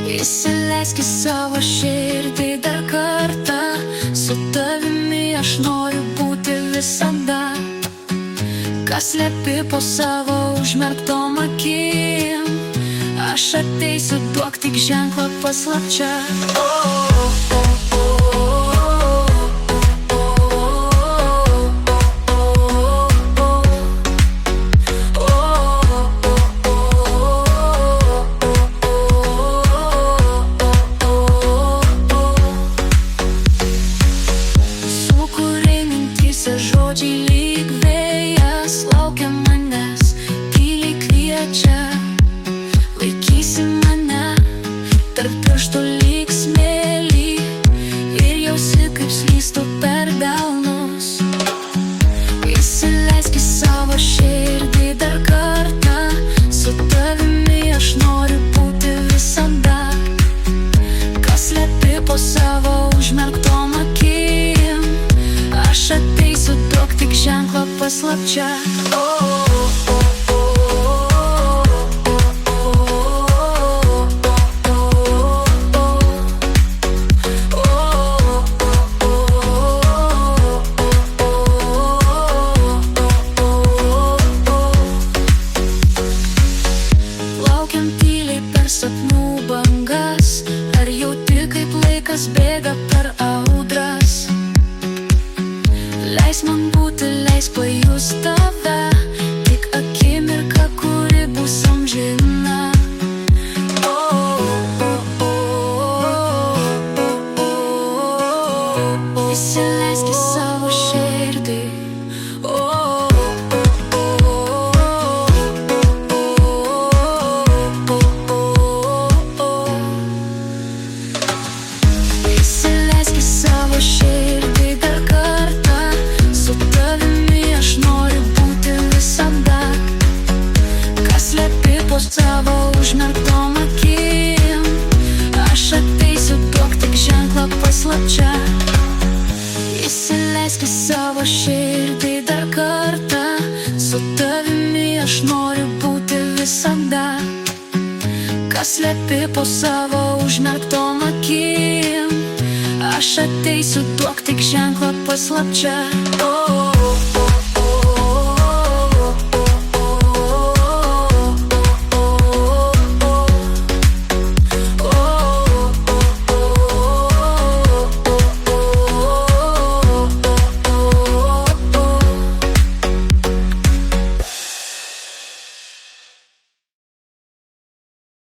Įsileisk į savo širdį dar kartą, su tavimi aš noriu būti visada. Kas slepi po savo užmerktom akim, aš ateisiu, duok tik ženklą paslapčia. Žodžiai lyg vėjas laukia manęs, tyliai kviečia, laikysi mane, tarp pirštų lyg smėlį, ir jausi kaip slystu per delnus. Įsileisk į savo širdį dar kartą, su tavimi aš noriu būti visada. Kas slepi po savo užmerktom akim, aš ateisiu, duok tik ženklą paslapčia. Laukiam tyliai per sapnų bangas, ar jauti kaip laikas bėga per audras? Leisk man būti, leisk pajust tave, tik akimirka, kuri bus amžina. Įsileisk į savo širdį. Įsileisk į savo širdį dar kartą, su tavimi aš noriu būti visada. Kas slepi po savo užmerktom akim, aš ateisiu, duok tik ženklą paslapčia. Įsileisk į savo širdį dar kartą, su tavimi aš noriu būti visada. Kas slepi po savo užmerktom akim, aš ateisiu, duok tik ženklą paslapčia.